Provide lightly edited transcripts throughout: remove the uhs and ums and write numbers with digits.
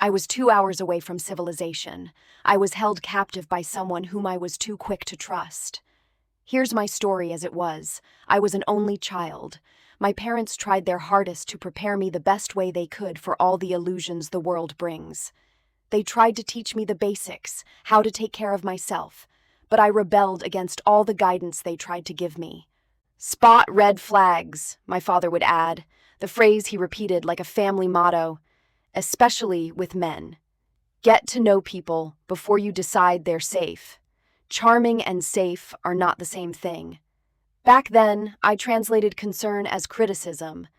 I was 2 hours away from civilization. I was held captive by someone whom I was too quick to trust. Here's my story as it was. I was an only child. My parents tried their hardest to prepare me the best way they could for all the illusions the world brings. They tried to teach me the basics, how to take care of myself, but I rebelled against all the guidance they tried to give me. "Spot red flags," my father would add, the phrase he repeated like a family motto, especially with men. "Get to know people before you decide they're safe. Charming and safe are not the same thing." Back then, I translated concern as criticism.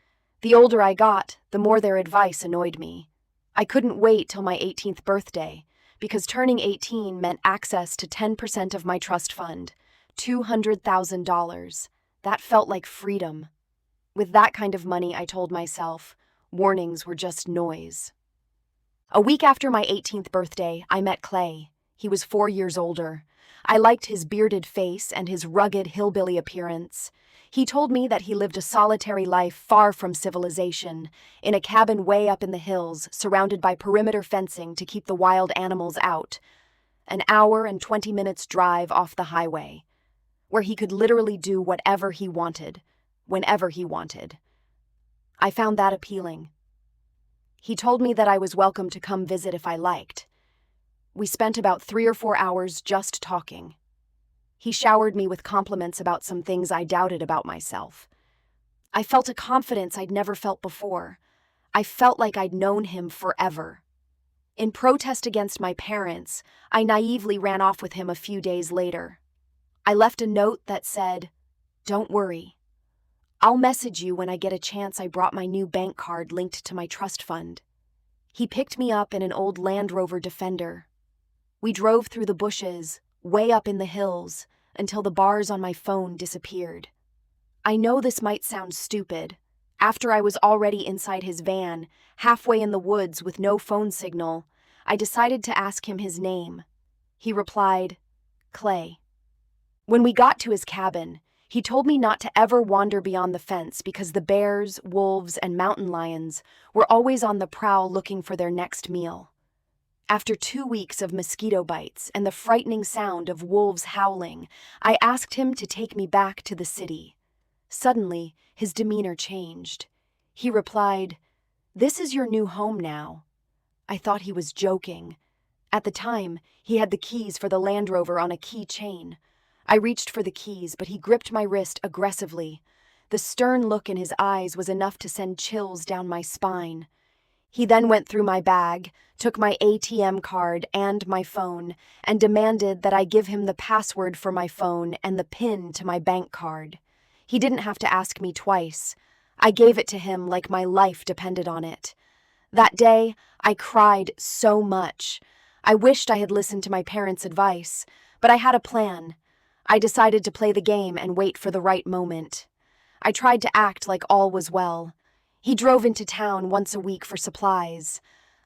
The older I got, the more their advice annoyed me. I couldn't wait till my 18th birthday, because turning 18 meant access to 10% of my trust fund, $200,000. That felt like freedom. With that kind of money, I told myself, warnings were just noise. A week after my 18th birthday, I met Clay. He was 4 years older. I liked his bearded face and his rugged hillbilly appearance. He told me that he lived a solitary life far from civilization, in a cabin way up in the hills, surrounded by perimeter fencing to keep the wild animals out. An hour and 20 minutes drive off the highway, where he could literally do whatever he wanted, whenever he wanted. I found that appealing. He told me that I was welcome to come visit if I liked. We spent about 3 or 4 hours just talking. He showered me with compliments about some things I doubted about myself. I felt a confidence I'd never felt before. I felt like I'd known him forever. In protest against my parents, I naively ran off with him a few days later. I left a note that said, "Don't worry. I'll message you when I get a chance. I brought my new bank card linked to my trust fund." He picked me up in an old Land Rover Defender. We drove through the bushes, way up in the hills, until the bars on my phone disappeared. I know this might sound stupid. After I was already inside his van, halfway in the woods with no phone signal, I decided to ask him his name. He replied, "Clay." When we got to his cabin, he told me not to ever wander beyond the fence because the bears, wolves, and mountain lions were always on the prowl looking for their next meal. After 2 weeks of mosquito bites and the frightening sound of wolves howling, I asked him to take me back to the city. Suddenly, his demeanor changed. He replied, "This is your new home now." I thought he was joking. At the time, he had the keys for the Land Rover on a keychain. I reached for the keys, but he gripped my wrist aggressively. The stern look in his eyes was enough to send chills down my spine. He then went through my bag, took my ATM card and my phone, and demanded that I give him the password for my phone and the PIN to my bank card. He didn't have to ask me twice. I gave it to him like my life depended on it. That day, I cried so much. I wished I had listened to my parents' advice, but I had a plan. I decided to play the game and wait for the right moment. I tried to act like all was well. He drove into town once a week for supplies.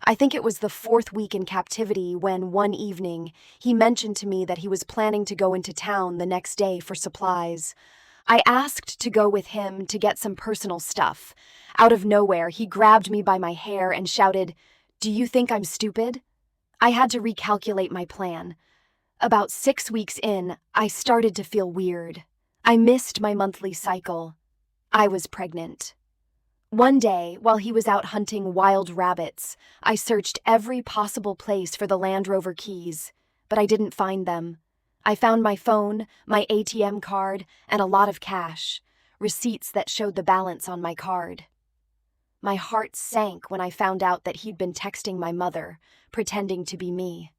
I think it was the 4th week in captivity when, one evening, he mentioned to me that he was planning to go into town the next day for supplies. I asked to go with him to get some personal stuff. Out of nowhere, he grabbed me by my hair and shouted, "Do you think I'm stupid?" I had to recalculate my plan. About 6 weeks in, I started to feel weird. I missed my monthly cycle. I was pregnant. One day, while he was out hunting wild rabbits, I searched every possible place for the Land Rover keys, but I didn't find them. I found my phone, my ATM card, and a lot of cash, receipts that showed the balance on my card. My heart sank when I found out that he'd been texting my mother, pretending to be me.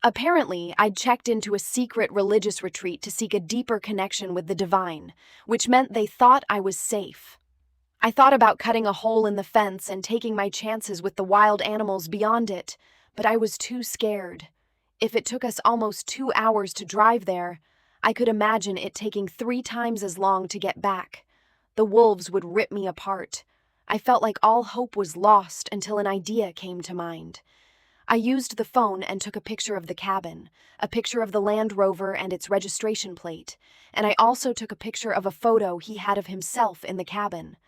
Apparently, I'd checked into a secret religious retreat to seek a deeper connection with the divine, which meant they thought I was safe. I thought about cutting a hole in the fence and taking my chances with the wild animals beyond it, but I was too scared. If it took us almost 2 hours to drive there, I could imagine it taking 3 times as long to get back. The wolves would rip me apart. I felt like all hope was lost until an idea came to mind. I used the phone and took a picture of the cabin, a picture of the Land Rover and its registration plate, and I also took a picture of a photo he had of himself in the cabin.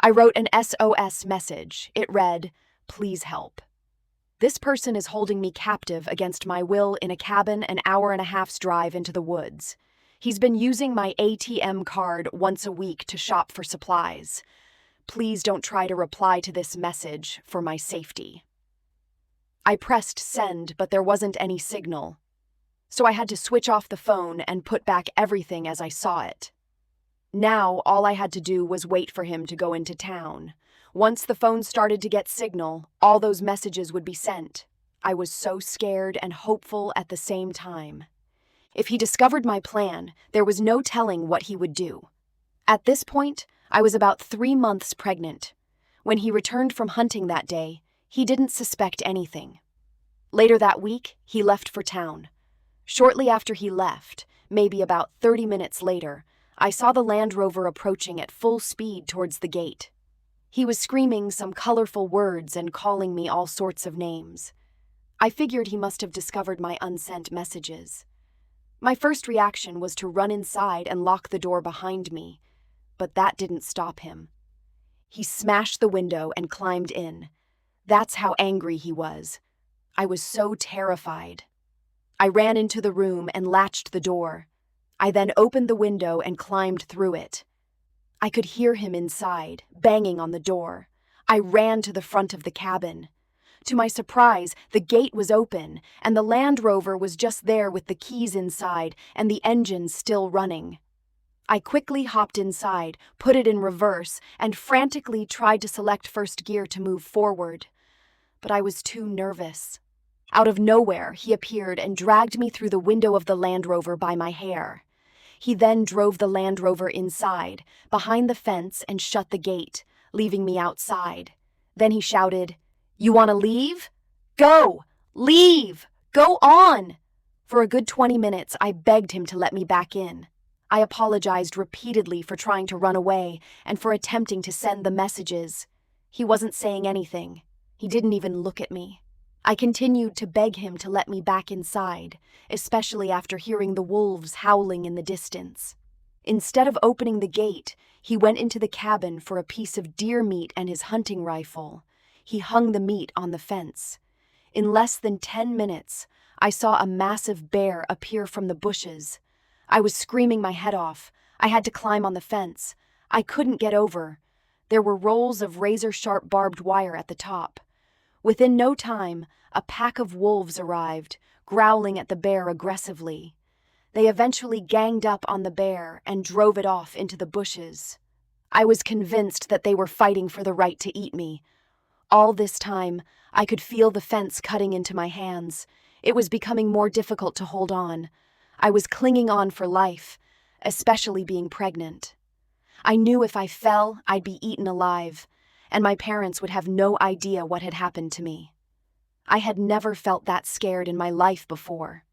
I wrote an SOS message. It read, "Please help." This person is holding me captive against my will in a cabin an hour and a half's drive into the woods. He's been using my ATM card once a week to shop for supplies. Please don't try to reply to this message for my safety. I pressed send, but there wasn't any signal. So I had to switch off the phone and put back everything as I saw it. Now, all I had to do was wait for him to go into town. Once the phone started to get signal, all those messages would be sent. I was so scared and hopeful at the same time. If he discovered my plan, there was no telling what he would do. At this point, I was about 3 months pregnant. When he returned from hunting that day, he didn't suspect anything. Later that week, he left for town. Shortly after he left, maybe about 30 minutes later, I saw the Land Rover approaching at full speed towards the gate. He was screaming some colorful words and calling me all sorts of names. I figured he must have discovered my unsent messages. My first reaction was to run inside and lock the door behind me, but that didn't stop him. He smashed the window and climbed in. That's how angry he was. I was so terrified. I ran into the room and latched the door. I then opened the window and climbed through it. I could hear him inside, banging on the door. I ran to the front of the cabin. To my surprise, the gate was open, and the Land Rover was just there with the keys inside and the engine still running. I quickly hopped inside, put it in reverse, and frantically tried to select first gear to move forward. But I was too nervous. Out of nowhere, he appeared and dragged me through the window of the Land Rover by my hair. He then drove the Land Rover inside, behind the fence, and shut the gate, leaving me outside. Then he shouted, "You want to leave? Go! Leave! Go on!" For a good 20 minutes, I begged him to let me back in. I apologized repeatedly for trying to run away and for attempting to send the messages. He wasn't saying anything. He didn't even look at me. I continued to beg him to let me back inside, especially after hearing the wolves howling in the distance. Instead of opening the gate, he went into the cabin for a piece of deer meat and his hunting rifle. He hung the meat on the fence. In less than 10 minutes, I saw a massive bear appear from the bushes. I was screaming my head off. I had to climb on the fence. I couldn't get over. There were rolls of razor-sharp barbed wire at the top. Within no time, a pack of wolves arrived, growling at the bear aggressively. They eventually ganged up on the bear and drove it off into the bushes. I was convinced that they were fighting for the right to eat me. All this time, I could feel the fence cutting into my hands. It was becoming more difficult to hold on. I was clinging on for life, especially being pregnant. I knew if I fell, I'd be eaten alive, and my parents would have no idea what had happened to me. I had never felt that scared in my life before.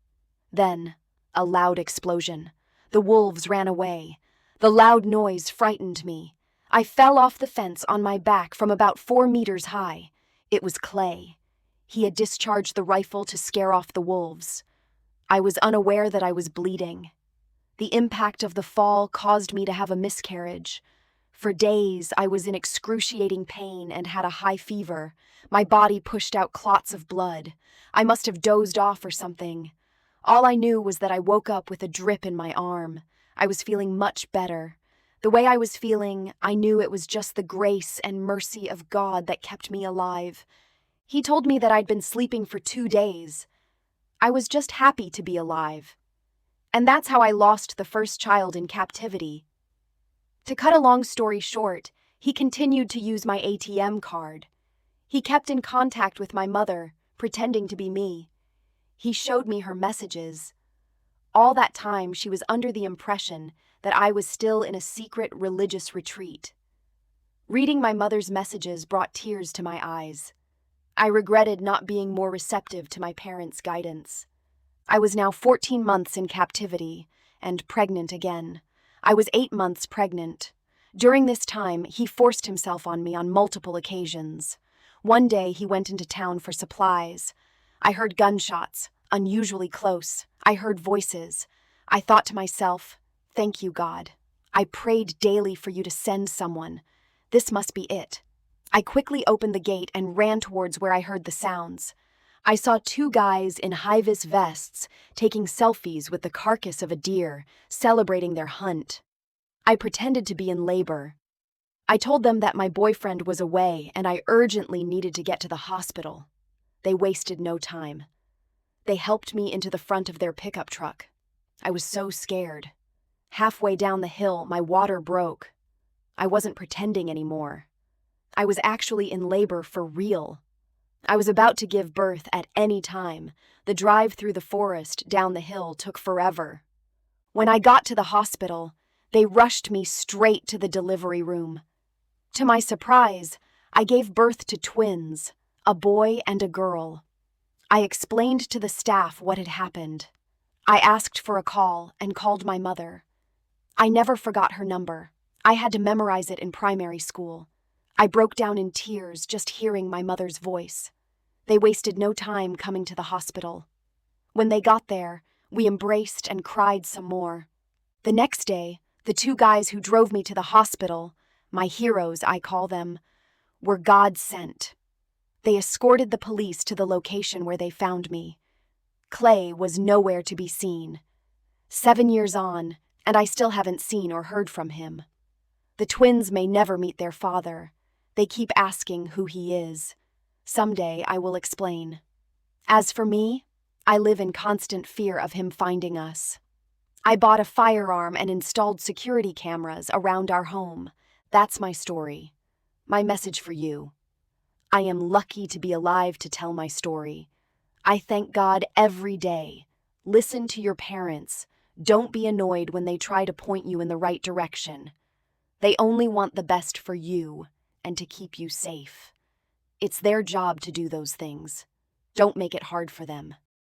Then, a loud explosion. The wolves ran away. The loud noise frightened me. I fell off the fence on my back from about 4 meters high. It was Clay. He had discharged the rifle to scare off the wolves. I was unaware that I was bleeding. The impact of the fall caused me to have a miscarriage. For days, I was in excruciating pain and had a high fever. My body pushed out clots of blood. I must have dozed off or something. All I knew was that I woke up with a drip in my arm. I was feeling much better. The way I was feeling, I knew it was just the grace and mercy of God that kept me alive. He told me that I'd been sleeping for 2 days. I was just happy to be alive. And that's how I lost the first child in captivity. To cut a long story short, he continued to use my ATM card. He kept in contact with my mother, pretending to be me. He showed me her messages. All that time, she was under the impression that I was still in a secret religious retreat. Reading my mother's messages brought tears to my eyes. I regretted not being more receptive to my parents' guidance. I was now 14 months in captivity and pregnant again. I was 8 months pregnant. During this time, he forced himself on me on multiple occasions. One day, he went into town for supplies. I heard gunshots, unusually close. I heard voices. I thought to myself, "Thank you, God. I prayed daily for you to send someone. This must be it." I quickly opened the gate and ran towards where I heard the sounds. I saw two guys in high-vis vests taking selfies with the carcass of a deer, celebrating their hunt. I pretended to be in labor. I told them that my boyfriend was away and I urgently needed to get to the hospital. They wasted no time. They helped me into the front of their pickup truck. I was so scared. Halfway down the hill, my water broke. I wasn't pretending anymore. I was actually in labor for real. I was about to give birth at any time. The drive through the forest down the hill took forever. When I got to the hospital, they rushed me straight to the delivery room. To my surprise, I gave birth to twins, a boy and a girl. I explained to the staff what had happened. I asked for a call and called my mother. I never forgot her number. I had to memorize it in primary school. I broke down in tears just hearing my mother's voice. They wasted no time coming to the hospital. When they got there, we embraced and cried some more. The next day, the two guys who drove me to the hospital, my heroes I call them, were God sent. They escorted the police to the location where they found me. Clay was nowhere to be seen. 7 years on, and I still haven't seen or heard from him. The twins may never meet their father. They keep asking who he is. Someday I will explain. As for me, I live in constant fear of him finding us. I bought a firearm and installed security cameras around our home. That's my story. My message for you. I am lucky to be alive to tell my story. I thank God every day. Listen to your parents. Don't be annoyed when they try to point you in the right direction. They only want the best for you and to keep you safe. It's their job to do those things. Don't make it hard for them.